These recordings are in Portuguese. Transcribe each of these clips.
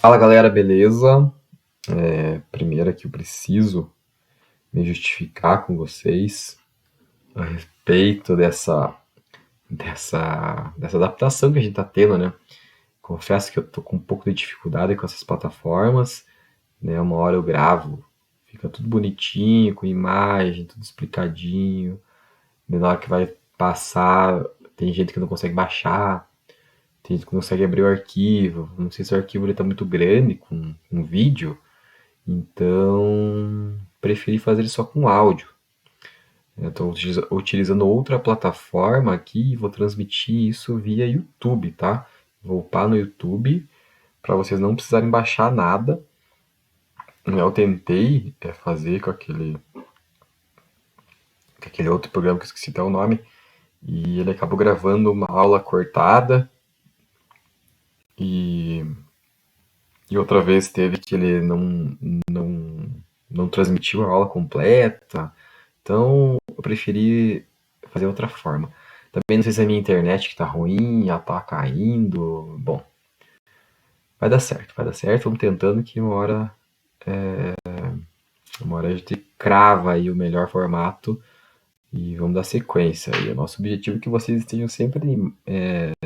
Fala galera, beleza? Primeiro que eu preciso me justificar com vocês a respeito dessa adaptação que a gente tá tendo, né? Confesso que eu tô com um pouco de dificuldade com essas plataformas, né? Uma hora eu gravo, fica tudo bonitinho, com imagem, tudo explicadinho. Na hora que vai passar, tem gente que não consegue baixar, tem gente que não consegue abrir o arquivo. Não sei se o arquivo ele tá muito grande com um vídeo. Então, preferi fazer só com áudio. Eu estou utilizando outra plataforma aqui e vou transmitir isso via YouTube, tá? Vou upar no YouTube para vocês não precisarem baixar nada. Eu tentei fazer com aquele outro programa que eu esqueci até o nome e ele acabou gravando uma aula cortada e, e outra vez teve que ele não transmitiu a aula completa. Então, eu preferi fazer outra forma. Também não sei se é a minha internet que tá ruim, ela tá caindo. Bom, vai dar certo, vai dar certo. Vamos tentando que uma hora a gente crava aí o melhor formato e vamos dar sequência. E o nosso objetivo é que vocês estejam sempre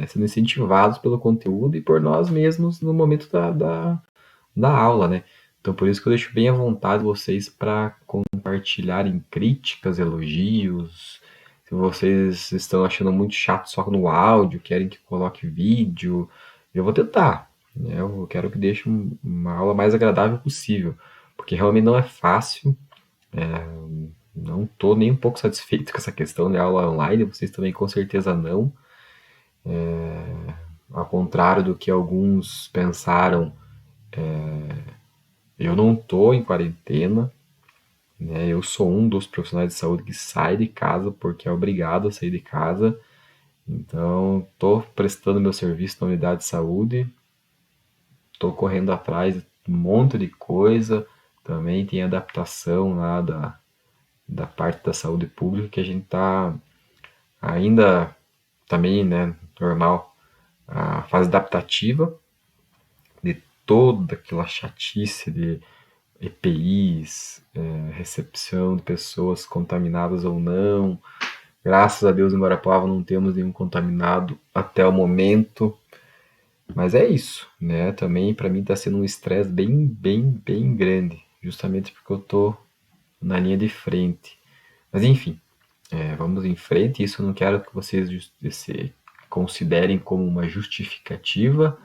sendo incentivados pelo conteúdo e por nós mesmos no momento da aula, né? Então, por isso que eu deixo bem à vontade vocês para compartilharem críticas, elogios. Se vocês estão achando muito chato só no áudio, querem que coloque vídeo, eu vou tentar, né? Eu quero que deixe uma aula mais agradável possível, porque realmente não é fácil. Não estou nem um pouco satisfeito com essa questão de aula online, vocês também com certeza não. Ao contrário do que alguns pensaram, eu não estou em quarentena, né? Eu sou um dos profissionais de saúde que sai de casa porque é obrigado a sair de casa. Então, estou prestando meu serviço na unidade de saúde, estou correndo atrás de um monte de coisa. Também tem adaptação lá da parte da saúde pública que a gente está ainda também, né, normal, a fase adaptativa de toda aquela chatice de EPIs, recepção de pessoas contaminadas ou não. Graças a Deus, em Guarapuava não temos nenhum contaminado até o momento. Mas é isso, né? Também para mim está sendo um estresse bem, bem, bem grande, justamente porque eu tô na linha de frente. Mas enfim, vamos em frente. Isso eu não quero que vocês se considerem como uma justificativa,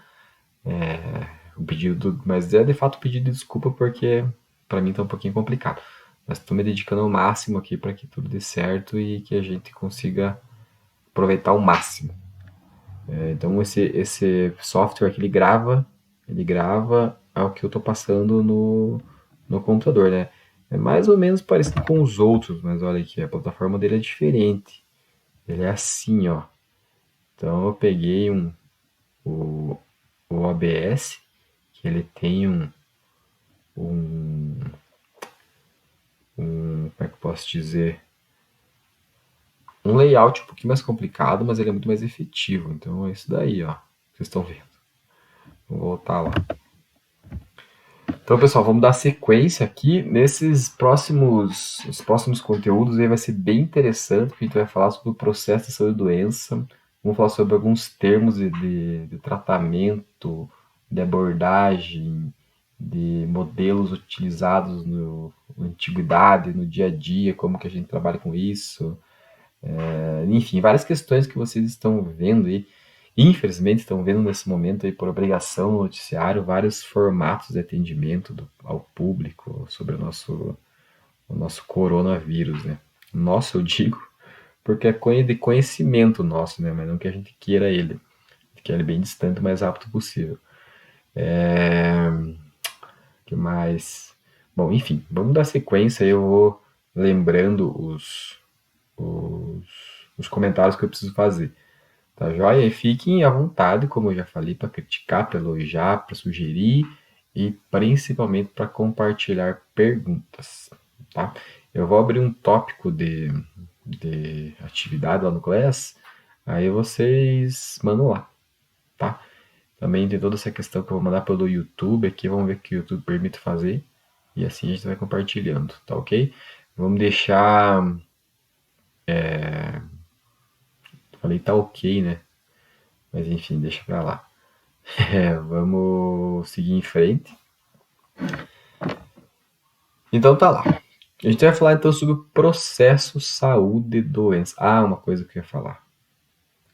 o pedido, mas é de fato um pedido de desculpa porque para mim tá um pouquinho complicado. Mas estou me dedicando ao máximo aqui para que tudo dê certo e que a gente consiga aproveitar ao máximo. Então esse software que ele grava ao que eu estou passando no computador, né? É mais ou menos parecido com os outros, mas olha aqui, a plataforma dele é diferente. Ele é assim, ó. Então eu peguei o, o OBS, que ele tem um, como é que eu posso dizer? Um layout um pouquinho mais complicado, mas ele é muito mais efetivo. Então é isso daí, ó. Vocês estão vendo. Vou voltar lá. Então, pessoal, vamos dar sequência aqui nesses os próximos conteúdos. Aí vai ser bem interessante, porque a gente vai falar sobre o processo de saúde e doença. Vamos falar sobre alguns termos de tratamento, de abordagem, de modelos utilizados na antiguidade, no dia a dia, como que a gente trabalha com isso. Enfim, várias questões que vocês estão vendo aí, infelizmente estão vendo nesse momento aí por obrigação no noticiário, vários formatos de atendimento ao público sobre o nosso coronavírus, né? Nosso, eu digo, porque é de conhecimento nosso, né? Mas não que a gente queira ele. A gente quer ele bem distante o mais rápido possível. Que mais? Bom, enfim, vamos dar sequência. Eu vou lembrando os, os comentários que eu preciso fazer. Tá joia? E fiquem à vontade, como eu já falei, para criticar, para elogiar, para sugerir e principalmente para compartilhar perguntas, tá? Eu vou abrir um tópico de atividade lá no Class, aí vocês mandam lá, tá? Também tem toda essa questão que eu vou mandar pelo YouTube aqui, vamos ver o que o YouTube permite fazer. E assim a gente vai compartilhando, tá ok? Vamos deixar... Falei tá ok, né? Mas enfim, deixa pra lá. Vamos seguir em frente. Então tá lá. A gente vai falar então sobre o processo saúde e doença. Ah, uma coisa que eu ia falar.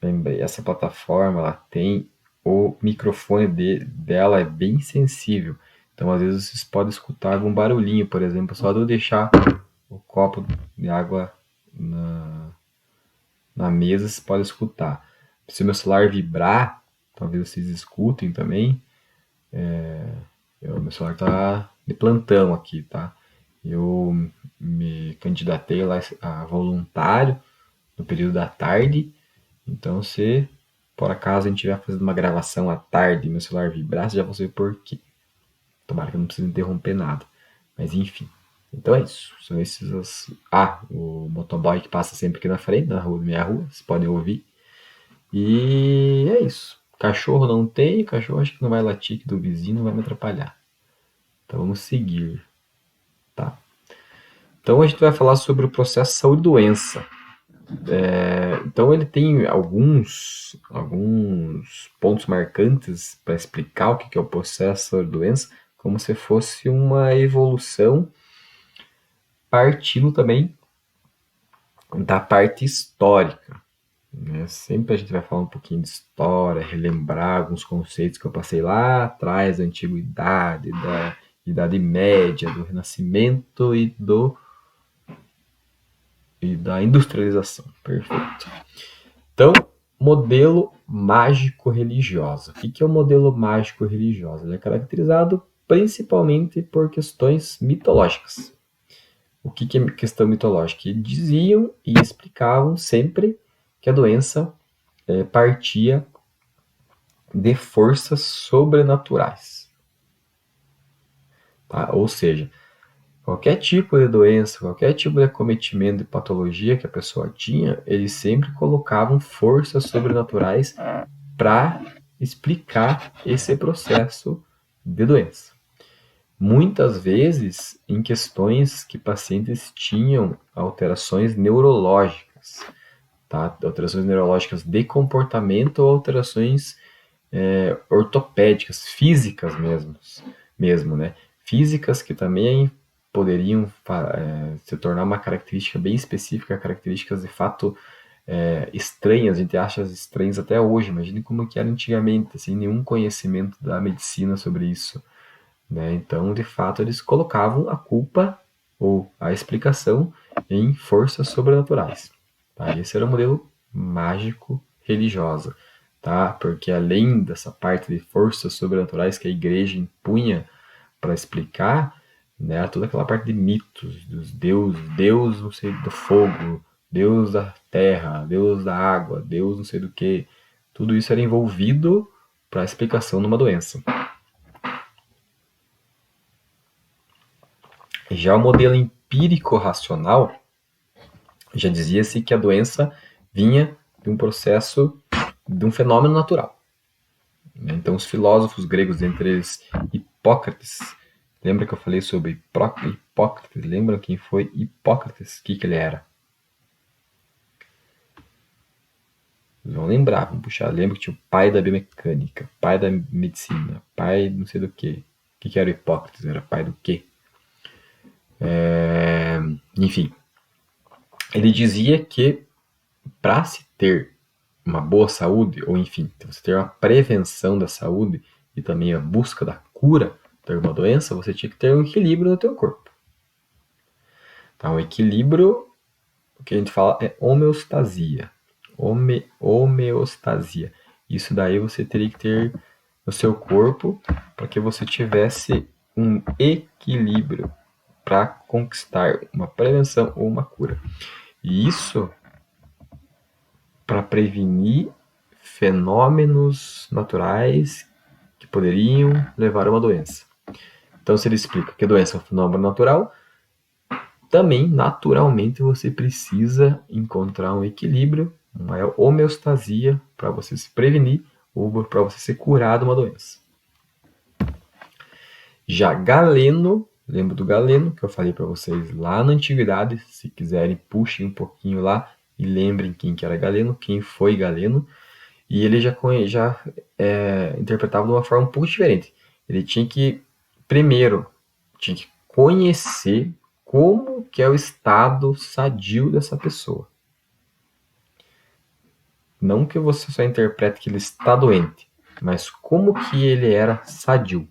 Lembrei, essa plataforma ela tem o microfone dela é bem sensível. Então às vezes vocês podem escutar algum barulhinho, por exemplo, só de eu deixar o copo de água na mesa, vocês podem escutar. Se o meu celular vibrar, talvez vocês escutem também. Meu celular tá de plantão aqui, tá? Eu me candidatei lá a voluntário no período da tarde. Então, se por acaso a gente estiver fazendo uma gravação à tarde e meu celular vibrar, você já vai saber por quê. Tomara que eu não precise interromper nada. Mas enfim. Então é isso. São esses os... Ah, o motoboy que passa sempre aqui na frente, na rua da minha rua. Vocês podem ouvir. E é isso. Cachorro não tem. Cachorro acho que não vai latir, que do vizinho não vai me atrapalhar. Então vamos seguir. Tá? Então a gente vai falar sobre o processo saúde e doença. Então ele tem alguns pontos marcantes para explicar o que é o processo saúde e doença, como se fosse uma evolução partindo também da parte histórica. Né? Sempre a gente vai falar um pouquinho de história, relembrar alguns conceitos que eu passei lá atrás, da antiguidade, da Idade Média, do Renascimento e da industrialização. Perfeito. Então, modelo mágico-religioso. O que é o modelo mágico-religioso? Ele é caracterizado principalmente por questões mitológicas. O que é questão mitológica? Eles diziam e explicavam sempre que a doença partia de forças sobrenaturais. Tá? Ou seja, qualquer tipo de doença, qualquer tipo de acometimento de patologia que a pessoa tinha, eles sempre colocavam forças sobrenaturais para explicar esse processo de doença. Muitas vezes em questões que pacientes tinham alterações neurológicas, tá? Alterações neurológicas de comportamento ou alterações ortopédicas, físicas mesmo, né? Físicas que também poderiam se tornar uma característica bem específica, características de fato estranhas, a gente acha estranhas até hoje. Imagine como que era antigamente, sem nenhum conhecimento da medicina sobre isso. Né? Então, de fato, eles colocavam a culpa ou a explicação em forças sobrenaturais. Tá? Esse era o modelo mágico-religioso. Tá? Porque além dessa parte de forças sobrenaturais que a igreja impunha para explicar, né, toda aquela parte de mitos, dos deuses, Deus não sei do fogo, Deus da terra, Deus da água, Deus não sei do que, tudo isso era envolvido para a explicação de uma doença. Já o modelo empírico-racional, já dizia-se que a doença vinha de um processo, de um fenômeno natural. Então, os filósofos gregos, entre eles Hipócrates, lembra que eu falei sobre Hipócrates? Lembram quem foi Hipócrates? O que ele era? Vocês vão lembrar, vamos puxar. Lembra que tinha o pai da biomecânica, pai da medicina, pai não sei do quê. O que era o Hipócrates? Era pai do quê? Enfim, ele dizia que para se ter uma boa saúde, ou enfim, você ter uma prevenção da saúde e também a busca da cura de uma doença, você tinha que ter um equilíbrio no teu corpo. Então, o equilíbrio, o que a gente fala é homeostasia. Homeostasia. Isso daí você teria que ter no seu corpo para que você tivesse um equilíbrio para conquistar uma prevenção ou uma cura. E isso para prevenir fenômenos naturais que poderiam levar a uma doença. Então, se ele explica que a doença é um fenômeno natural, também, naturalmente, você precisa encontrar um equilíbrio, uma homeostasia, para você se prevenir ou para você ser curado de uma doença. Já Galeno, lembra do Galeno, que eu falei para vocês lá na antiguidade, se quiserem puxem um pouquinho lá e lembrem quem que era Galeno, quem foi Galeno, e ele já interpretava de uma forma um pouco diferente. Ele tinha que, primeiro, conhecer como que é o estado sadio dessa pessoa. Não que você só interprete que ele está doente, mas como que ele era sadio.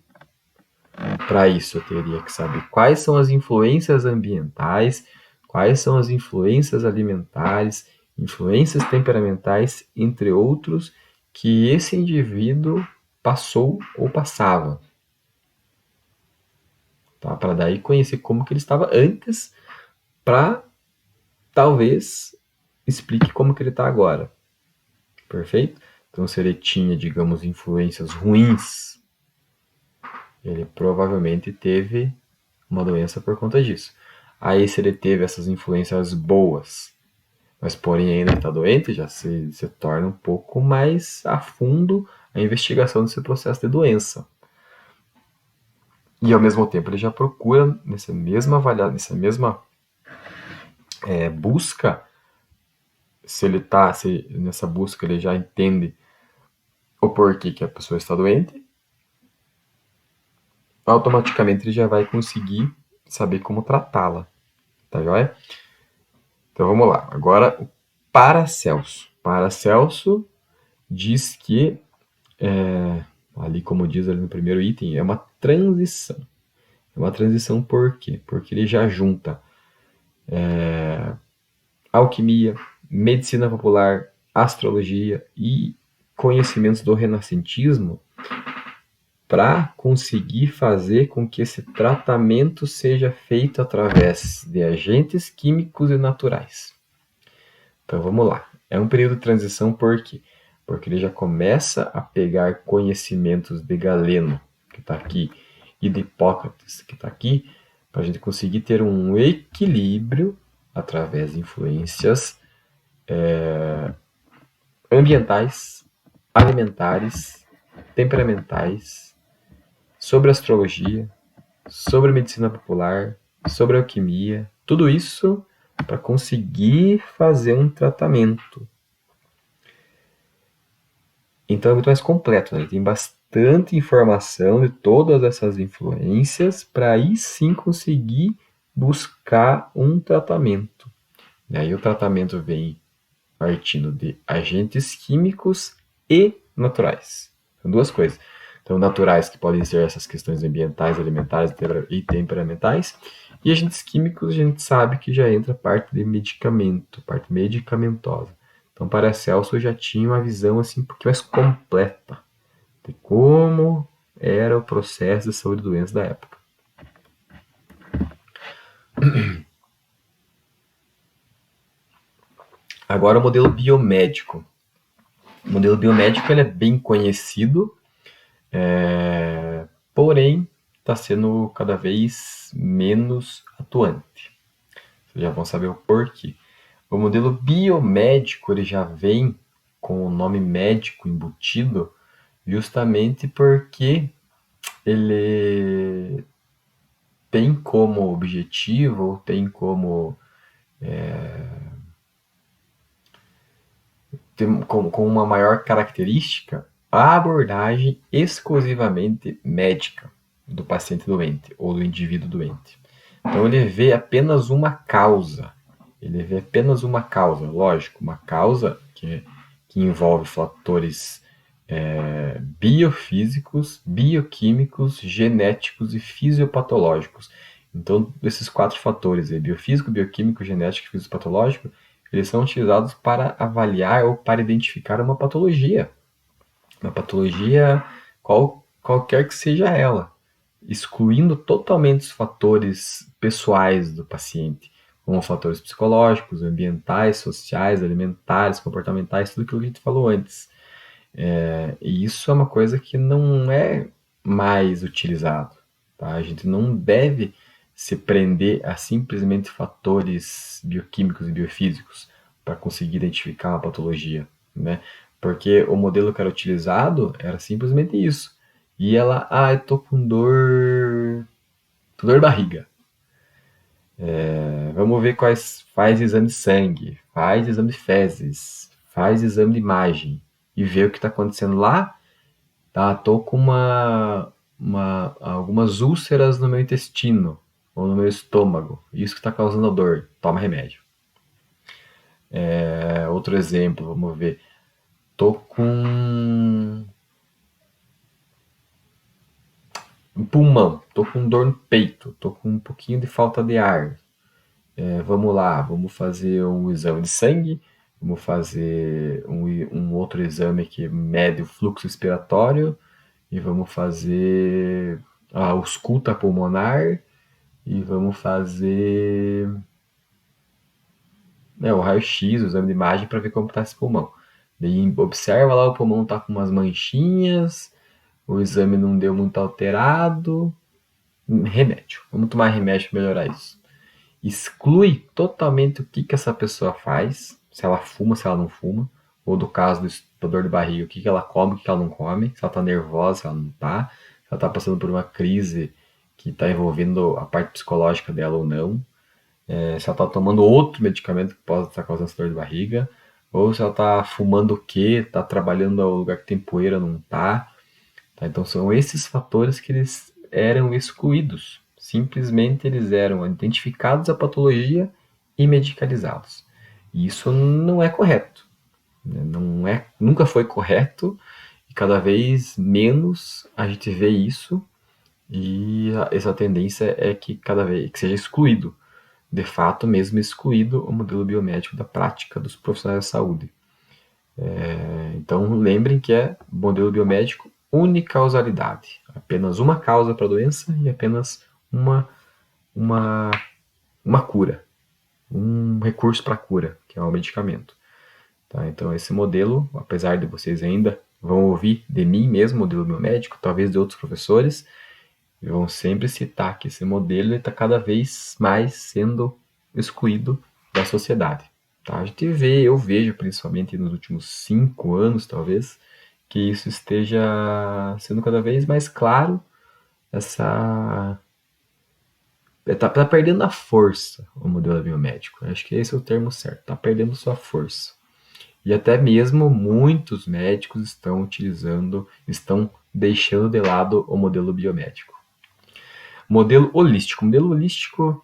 Para isso, eu teria que saber quais são as influências ambientais, quais são as influências alimentares, influências temperamentais, entre outros, que esse indivíduo passou ou passava. Tá? Para daí conhecer como que ele estava antes, para talvez explique como que ele está agora. Perfeito? Então, se ele tinha, digamos, influências ruins, ele provavelmente teve uma doença por conta disso. Aí, se ele teve essas influências boas, mas porém ainda está doente, já se torna um pouco mais a fundo a investigação desse processo de doença. E ao mesmo tempo ele já procura, nessa mesma busca, se nessa busca ele já entende o porquê que a pessoa está doente, automaticamente ele já vai conseguir saber como tratá-la. Tá joia? Então vamos lá. Agora, o Paracelso. Paracelso diz que, ali como diz ali no primeiro item, é uma transição. É uma transição por quê? Porque ele já junta alquimia, medicina popular, astrologia e conhecimentos do renascentismo para conseguir fazer com que esse tratamento seja feito através de agentes químicos e naturais. Então vamos lá. É um período de transição por quê? Porque ele já começa a pegar conhecimentos de Galeno, que está aqui, e de Hipócrates, que está aqui, para a gente conseguir ter um equilíbrio através de influências ambientais, alimentares, temperamentais, sobre astrologia, sobre medicina popular, sobre alquimia, tudo isso para conseguir fazer um tratamento. Então é muito mais completo, né? Ele tem bastante informação de todas essas influências para aí sim conseguir buscar um tratamento. E aí o tratamento vem partindo de agentes químicos e naturais. São duas coisas. Então, naturais, que podem ser essas questões ambientais, alimentares e temperamentais, e agentes químicos, a gente sabe que já entra parte de medicamento, parte medicamentosa. Então, Paracelso já tinha uma visão assim um pouquinho mais completa de como era o processo de saúde e doença da época. Agora, o modelo biomédico. O modelo biomédico ele é bem conhecido, porém está sendo cada vez menos atuante. Vocês já vão saber o porquê. O modelo biomédico ele já vem com o nome médico embutido justamente porque ele tem como objetivo, ou tem como com uma maior característica a abordagem exclusivamente médica do paciente doente ou do indivíduo doente. Então ele vê apenas uma causa. Ele vê apenas uma causa, lógico, uma causa que envolve fatores biofísicos, bioquímicos, genéticos e fisiopatológicos. Então, esses 4 fatores, biofísico, bioquímico, genético e fisiopatológico, eles são utilizados para avaliar ou para identificar uma patologia. Uma patologia qualquer que seja ela, excluindo totalmente os fatores pessoais do paciente, como fatores psicológicos, ambientais, sociais, alimentares, comportamentais, tudo aquilo que a gente falou antes. E isso é uma coisa que não é mais utilizado. Tá? A gente não deve se prender a simplesmente fatores bioquímicos e biofísicos para conseguir identificar uma patologia, né? Porque o modelo que era utilizado era simplesmente isso. E ela, eu tô com dor de barriga. Vamos ver quais faz exame de sangue, faz exame de fezes, faz exame de imagem e ver o que está acontecendo lá. Tá, tô com algumas úlceras no meu intestino ou no meu estômago. Isso que está causando a dor. Toma remédio. Outro exemplo, vamos ver. Tô com um pulmão, tô com dor no peito, tô com um pouquinho de falta de ar. Vamos lá, vamos fazer um exame de sangue, vamos fazer um outro exame que mede o fluxo respiratório e vamos fazer a ausculta pulmonar e vamos fazer o raio-x, o exame de imagem para ver como está esse pulmão. Daí observa lá, o pulmão está com umas manchinhas, o exame não deu muito alterado. Remédio. Vamos tomar remédio para melhorar isso. Exclui totalmente o que essa pessoa faz, se ela fuma, se ela não fuma, ou do caso do dor de barriga, o que ela come, o que ela não come, se ela está nervosa, se ela não está, se ela está passando por uma crise que está envolvendo a parte psicológica dela ou não, se ela está tomando outro medicamento que pode estar causando essa dor de barriga, ou se ela está fumando o quê, está trabalhando no lugar que tem poeira, não está. Tá? Então são esses fatores que eles eram excluídos. Simplesmente eles eram identificados a patologia e medicalizados. E isso não é correto. Nunca foi correto e cada vez menos a gente vê isso e essa tendência é que cada vez que seja excluído, de fato mesmo excluído o modelo biomédico da prática dos profissionais de saúde. Então lembrem que é modelo biomédico unicausalidade, apenas uma causa para a doença e apenas uma, uma, uma cura, um recurso para a cura, que é o medicamento. Tá? Então esse modelo, apesar de vocês ainda vão ouvir de mim mesmo, modelo biomédico, talvez de outros professores, vão sempre citar que esse modelo está cada vez mais sendo excluído da sociedade. Tá? A gente vê, eu vejo principalmente nos últimos 5 anos, talvez, que isso esteja sendo cada vez mais claro, essa tá perdendo a força o modelo biomédico. Acho que esse é o termo certo, tá perdendo sua força. E até mesmo muitos médicos estão deixando de lado o modelo biomédico. Modelo holístico. O modelo holístico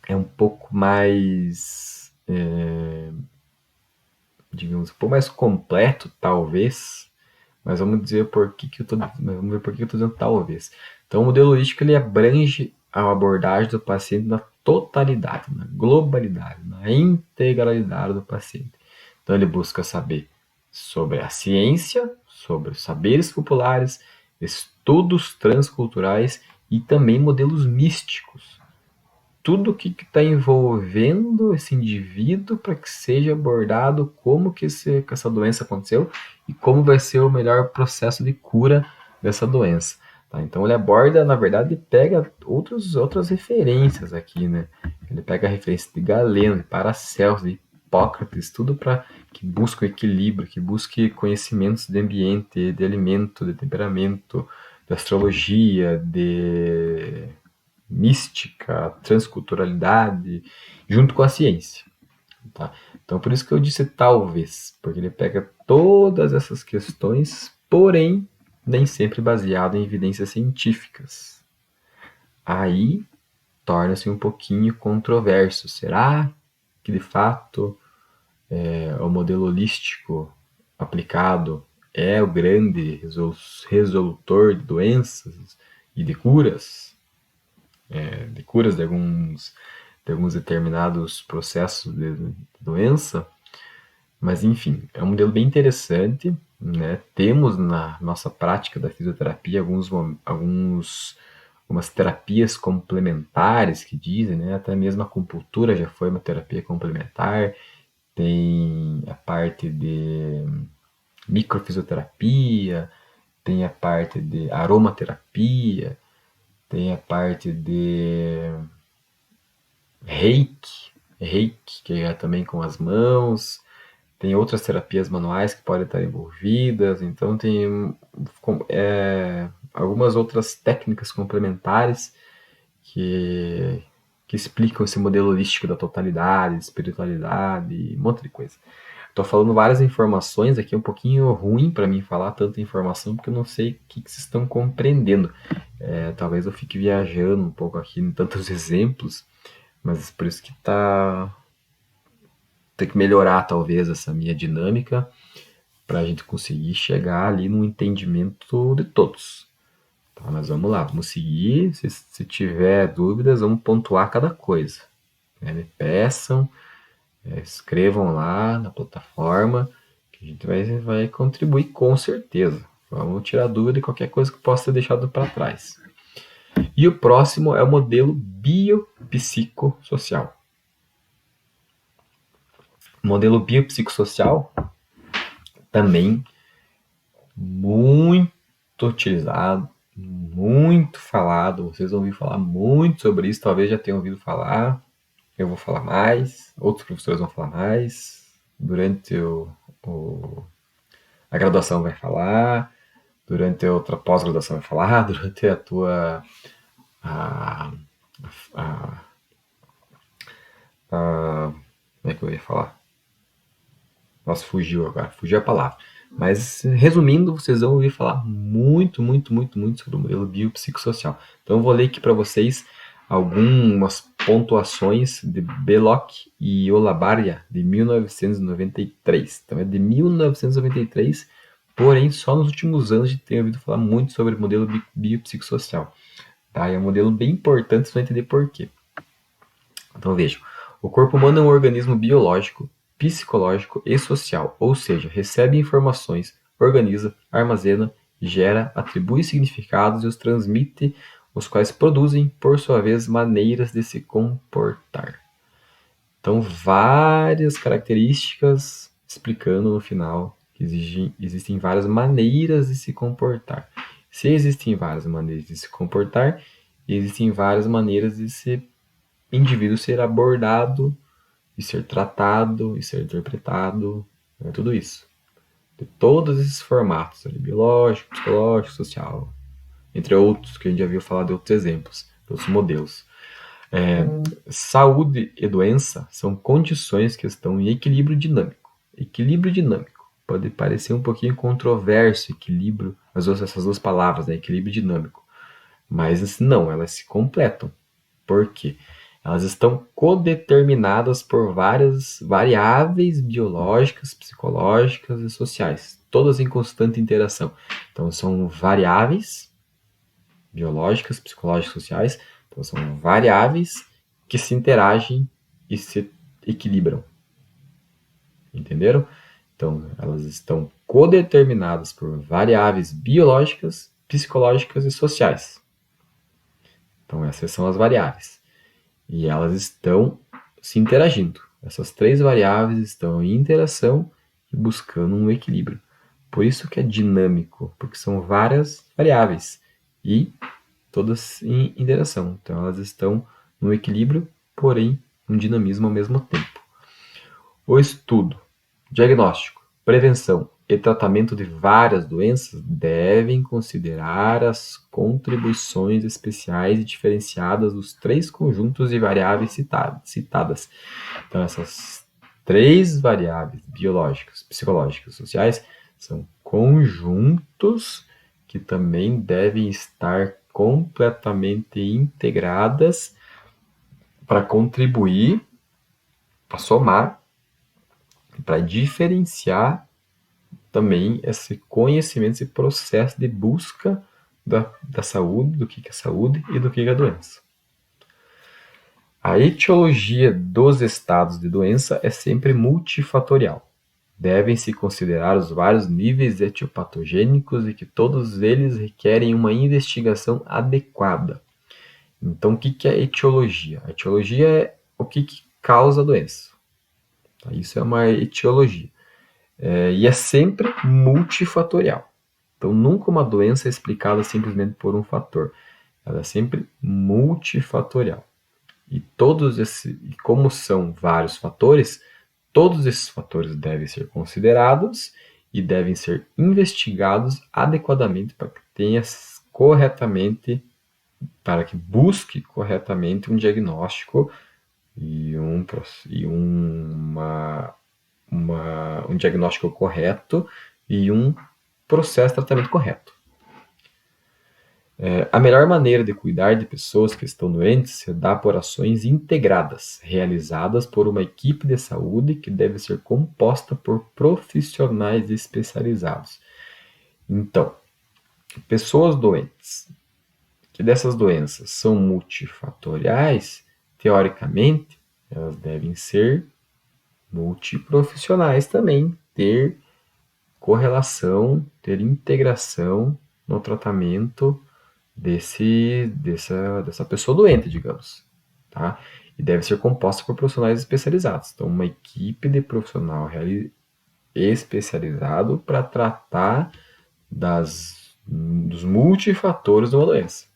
é um pouco mais, digamos, um pouco mais completo, talvez, mas vamos ver por que eu estou dizendo talvez. Então, o modelo holístico ele abrange a abordagem do paciente na totalidade, na globalidade, na integralidade do paciente. Então, ele busca saber sobre a ciência, sobre os saberes populares, estudos transculturais e também modelos místicos. Tudo o que está envolvendo esse indivíduo para que seja abordado como que essa doença aconteceu e como vai ser o melhor processo de cura dessa doença. Tá? Então ele aborda, na verdade, pega outras referências aqui, né? Ele pega a referência de Galeno, de Paracelso, de Hipócrates, tudo para que busque o equilíbrio, que busque conhecimentos de ambiente, de alimento, de temperamento, de astrologia, de mística, transculturalidade, junto com a ciência. Tá? Então, por isso que eu disse talvez, porque ele pega todas essas questões, porém, nem sempre baseado em evidências científicas. Aí torna-se um pouquinho controverso. Será que, de fato, o modelo holístico aplicado é o grande resolutor de doenças e de curas? De curas de alguns determinados processos de doença, mas enfim, é um modelo bem interessante, né? Temos na nossa prática da fisioterapia algumas terapias complementares que dizem, né? Até mesmo a acupuntura já foi uma terapia complementar, tem a parte de microfisioterapia, tem a parte de aromaterapia, tem a parte de reiki, que é também com as mãos, tem outras terapias manuais que podem estar envolvidas, então tem algumas outras técnicas complementares que, que explicam esse modelo holístico da totalidade, espiritualidade, um monte de coisa. Estou falando várias informações aqui, é um pouquinho ruim para mim falar tanta informação, porque eu não sei o que vocês estão compreendendo. Talvez eu fique viajando um pouco aqui em tantos exemplos, mas por isso que tem que melhorar talvez essa minha dinâmica para a gente conseguir chegar ali no entendimento de todos. Tá, mas vamos lá, vamos seguir. Se tiver dúvidas, vamos pontuar cada coisa. Me peçam, escrevam lá na plataforma, que a gente vai contribuir com certeza. Vamos tirar dúvida de qualquer coisa que possa ser deixado para trás. E o próximo é o modelo biopsicossocial. O modelo biopsicossocial também muito utilizado, muito falado. Vocês vão ouvir falar muito sobre isso, talvez já tenham ouvido falar. Eu vou falar mais, outros professores vão falar mais. Durante a graduação vai falar, durante a outra pós-graduação vai falar, durante a tua como é que eu ia falar? Nossa, fugiu agora, fugiu a palavra. Mas, resumindo, vocês vão ouvir falar muito sobre o modelo biopsicossocial. Então, eu vou ler aqui para vocês algumas pontuações de Belloc e Olavarria, de 1993. Então, é de 1993, porém, só nos últimos anos a gente tem ouvido falar muito sobre o modelo biopsicossocial. Tá? É um modelo bem importante, vocês vão entender por quê. Então, vejam. O corpo humano é um organismo biológico, psicológico e social, ou seja, recebe informações, organiza, armazena, gera, atribui significados e os transmite, os quais produzem, por sua vez, maneiras de se comportar. Então, várias características explicando no final que existem várias maneiras de se comportar. Se existem várias maneiras de se comportar, existem várias maneiras de esse indivíduo ser abordado e ser tratado, e ser interpretado, tudo isso. De todos esses formatos, ali, biológico, psicológico, social, entre outros, que a gente já viu falar de outros exemplos, outros modelos. Saúde e doença são condições que estão em equilíbrio dinâmico. Equilíbrio dinâmico. Pode parecer um pouquinho controverso, equilíbrio, essas duas palavras, né? Equilíbrio dinâmico. Mas não, elas se completam. Por quê? Elas estão codeterminadas por várias variáveis biológicas, psicológicas e sociais, todas em constante interação. Então, são variáveis biológicas, psicológicas e sociais, então são variáveis que se interagem e se equilibram. Entenderam? Então, elas estão codeterminadas por variáveis biológicas, psicológicas e sociais. Então, essas são as variáveis. E elas estão se interagindo. Essas três variáveis estão em interação e buscando um equilíbrio. Por isso que é dinâmico, porque são várias variáveis e todas em interação. Então elas estão no equilíbrio, porém um dinamismo ao mesmo tempo. O estudo, diagnóstico, prevenção e tratamento de várias doenças devem considerar as contribuições especiais e diferenciadas dos três conjuntos de variáveis citadas. Então, essas três variáveis biológicas, psicológicas e sociais são conjuntos que também devem estar completamente integradas para contribuir, para somar, para diferenciar também esse conhecimento, esse processo de busca da saúde, do que é saúde e do que é a doença. A etiologia dos estados de doença é sempre multifatorial. Devem-se considerar os vários níveis etiopatogênicos e que todos eles requerem uma investigação adequada. Então, o que é etiologia? A etiologia é o que causa a doença. Isso é uma etiologia. E é sempre multifatorial. Então, nunca uma doença é explicada simplesmente por um fator. Ela é sempre multifatorial. E como são vários fatores, Todos esses fatores devem ser considerados e devem ser investigados adequadamente para que tenha corretamente, para que busque corretamente um diagnóstico e um diagnóstico correto e um processo de tratamento correto. A melhor maneira de cuidar de pessoas que estão doentes se dá por ações integradas, realizadas por uma equipe de saúde que deve ser composta por profissionais especializados. Então, pessoas doentes, que dessas doenças são multifatoriais, teoricamente, elas devem ser multiprofissionais também, ter correlação, ter integração no tratamento dessa pessoa doente, digamos, tá? E deve ser composta por profissionais especializados. Então, uma equipe de profissional especializado para tratar dos multifatores de uma doença.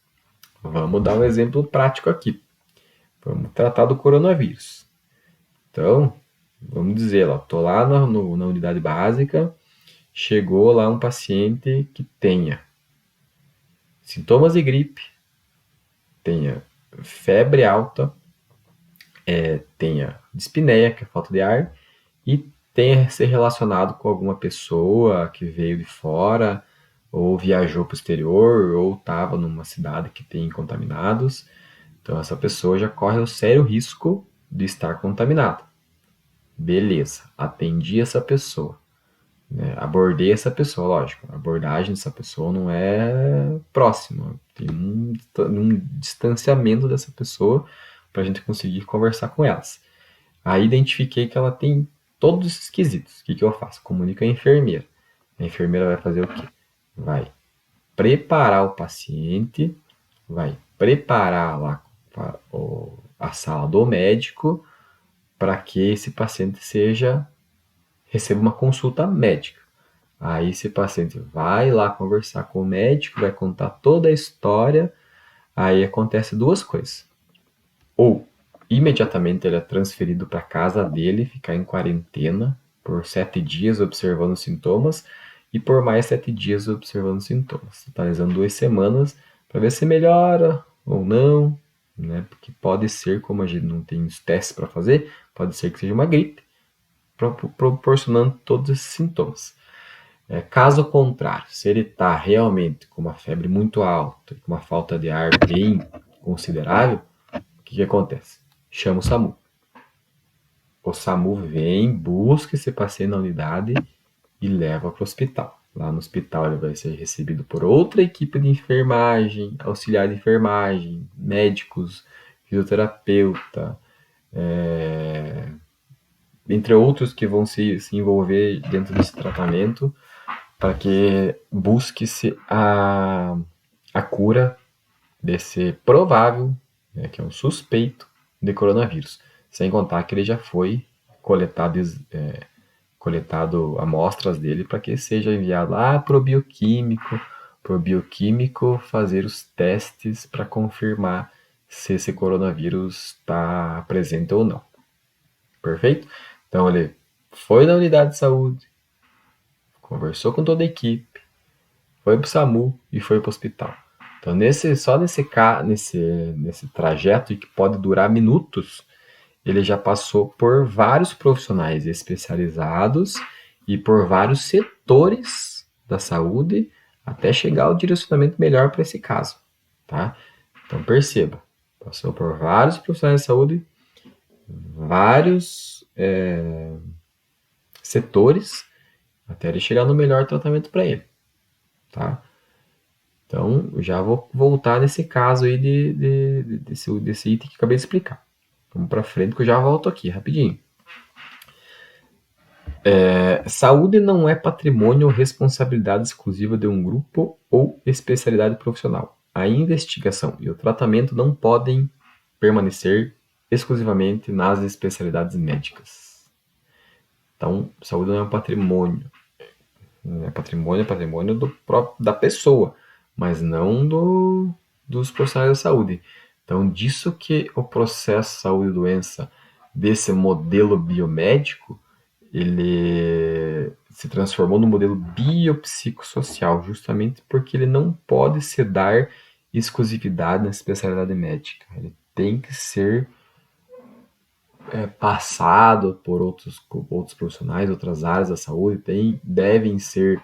Vamos dar um exemplo prático aqui. Vamos tratar do coronavírus. Então, vamos dizer, estou lá na unidade básica, chegou lá um paciente que tenha sintomas de gripe, tenha febre alta, tenha dispneia, que é falta de ar, e tenha se relacionado com alguma pessoa que veio de fora, ou viajou para o exterior, ou estava numa cidade que tem contaminados. Então, essa pessoa já corre o sério risco de estar contaminada. Beleza, atendi essa pessoa. Abordei essa pessoa, lógico. A abordagem dessa pessoa não é próxima. Tem um distanciamento dessa pessoa para a gente conseguir conversar com elas. Aí identifiquei que ela tem todos esses quesitos. O que eu faço? Comunico a enfermeira. A enfermeira vai fazer o quê? Vai preparar o paciente, vai preparar lá a sala do médico para que esse paciente receba uma consulta médica. Aí esse paciente vai lá conversar com o médico, vai contar toda a história, aí acontece duas coisas. Ou imediatamente ele é transferido para a casa dele, ficar em quarentena por 7 dias observando os sintomas, e por mais 7 dias observando os sintomas, totalizando 2 semanas para ver se melhora ou não, né? Porque pode ser, como a gente não tem os testes para fazer, pode ser que seja uma gripe, proporcionando todos esses sintomas. Caso contrário, se ele está realmente com uma febre muito alta, com uma falta de ar bem considerável, o que acontece? Chama o SAMU. O SAMU vem, busca esse paciente na unidade e leva para o hospital. Lá no hospital ele vai ser recebido por outra equipe de enfermagem, auxiliar de enfermagem, médicos, fisioterapeuta, entre outros que vão se envolver dentro desse tratamento para que busque-se a cura desse provável, que é um suspeito de coronavírus. Sem contar que ele já foi coletado amostras dele para que seja enviado lá para o bioquímico fazer os testes para confirmar se esse coronavírus está presente ou não. Perfeito? Então ele foi na unidade de saúde, conversou com toda a equipe, foi para o SAMU e foi para o hospital. Então nesse trajeto que pode durar minutos, ele já passou por vários profissionais especializados e por vários setores da saúde até chegar ao direcionamento melhor para esse caso, tá? Então perceba, passou por vários profissionais de saúde, vários setores até ele chegar no melhor tratamento para ele, tá? Então, já vou voltar nesse caso aí desse item que acabei de explicar. Vamos para frente que eu já volto aqui, rapidinho. Saúde não é patrimônio ou responsabilidade exclusiva de um grupo ou especialidade profissional. A investigação e o tratamento não podem permanecer exclusivamente nas especialidades médicas. Então, saúde não é um patrimônio. Patrimônio da pessoa, mas não dos profissionais da saúde. Então, disso que o processo saúde e doença, desse modelo biomédico, ele se transformou no modelo biopsicossocial, justamente porque ele não pode se dar exclusividade na especialidade médica. Ele tem que ser passado por outros profissionais, outras áreas da saúde, devem ser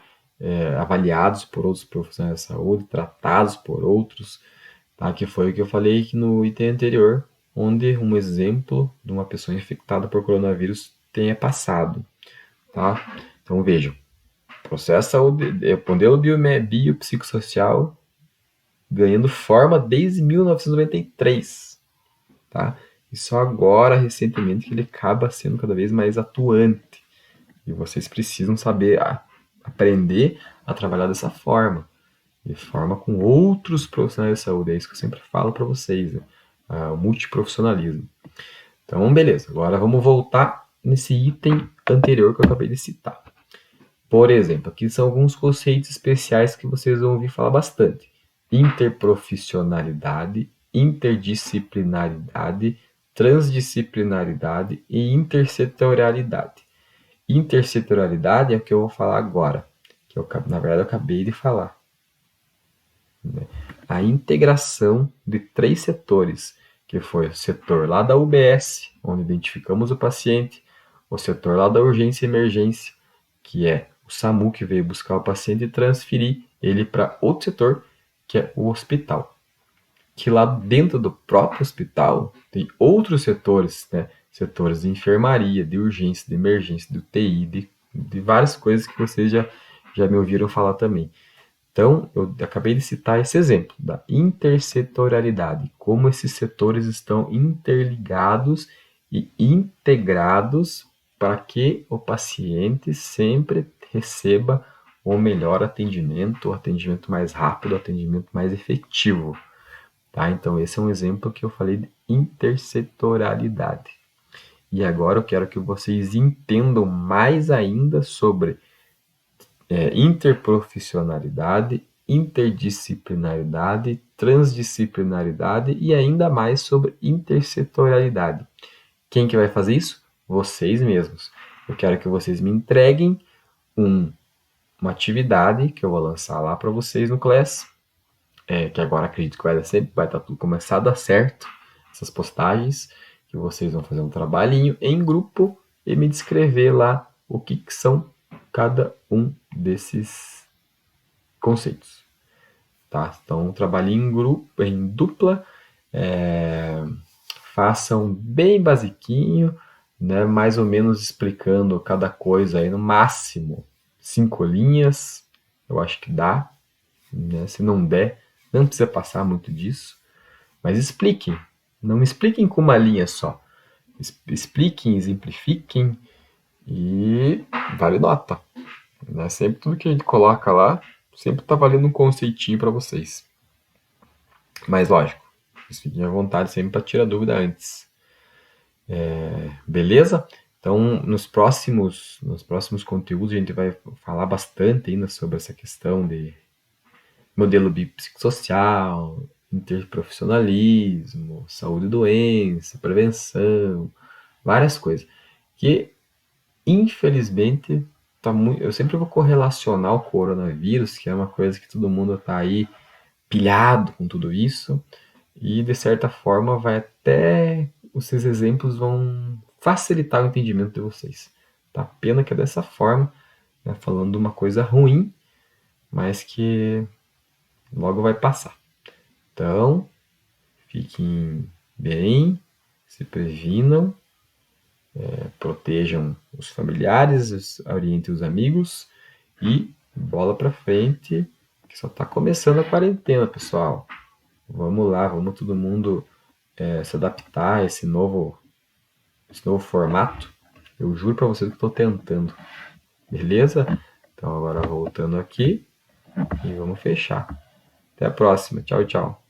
avaliados por outros profissionais da saúde, tratados por outros, tá? Que foi o que eu falei aqui no item anterior, onde um exemplo de uma pessoa infectada por coronavírus tenha passado, tá? Então vejam, processo de saúde, modelo biopsicossocial ganhando forma desde 1993, tá? E só agora, recentemente, que ele acaba sendo cada vez mais atuante. E vocês precisam saber aprender a trabalhar dessa forma, de forma com outros profissionais de saúde. É isso que eu sempre falo para vocês, né? O multiprofissionalismo. Então, beleza. Agora vamos voltar nesse item anterior que eu acabei de citar. Por exemplo, aqui são alguns conceitos especiais que vocês vão ouvir falar bastante. Interprofissionalidade, interdisciplinaridade, transdisciplinaridade e intersetorialidade. Intersetorialidade é o que eu vou falar agora, que eu, na verdade eu acabei de falar. A integração de 3 setores, que foi o setor lá da UBS, onde identificamos o paciente, o setor lá da urgência e emergência, que é o SAMU que veio buscar o paciente e transferir ele para outro setor, que é o hospital. Que lá dentro do próprio hospital tem outros setores, né? Setores de enfermaria, de urgência, de emergência, de UTI, de várias coisas que vocês já me ouviram falar também. Então, eu acabei de citar esse exemplo da intersetorialidade, como esses setores estão interligados e integrados para que o paciente sempre receba o melhor atendimento, o atendimento mais rápido, o atendimento mais efetivo. Tá? Então, esse é um exemplo que eu falei de intersetorialidade. E agora eu quero que vocês entendam mais ainda sobre interprofissionalidade, interdisciplinaridade, transdisciplinaridade e ainda mais sobre intersetorialidade. Quem que vai fazer isso? Vocês mesmos. Eu quero que vocês me entreguem uma atividade que eu vou lançar lá para vocês no Class, que agora acredito que vai estar tudo começado a dar certo, essas postagens, que vocês vão fazer um trabalhinho em grupo e me descrever lá o que são cada um desses conceitos. Tá? Então, um trabalhinho em grupo, em dupla, façam bem basiquinho, né? Mais ou menos explicando cada coisa aí, no máximo 5 linhas, eu acho que dá, né? Se não der, não precisa passar muito disso, mas expliquem, não expliquem com uma linha só, expliquem, exemplifiquem e vale nota, né? Sempre tudo que a gente coloca lá, sempre tá valendo um conceitinho para vocês. Mas lógico, vocês fiquem à vontade sempre para tirar dúvida antes. Beleza? Então, nos próximos conteúdos, a gente vai falar bastante ainda sobre essa questão de modelo biopsicossocial, interprofissionalismo, saúde e doença, prevenção, várias coisas. Que, infelizmente, eu sempre vou correlacionar o coronavírus, que é uma coisa que todo mundo está aí pilhado com tudo isso, e de certa forma esses exemplos vão facilitar o entendimento de vocês. Tá? Pena que é dessa forma, né? Falando de uma coisa ruim, mas que logo vai passar. Então, fiquem bem, se previnam, protejam os familiares, orientem os amigos e bola para frente, que só está começando a quarentena, pessoal. Vamos lá, vamos todo mundo se adaptar a esse novo formato. Eu juro para vocês que estou tentando. Beleza? Então agora voltando aqui e vamos fechar. Até a próxima. Tchau, tchau.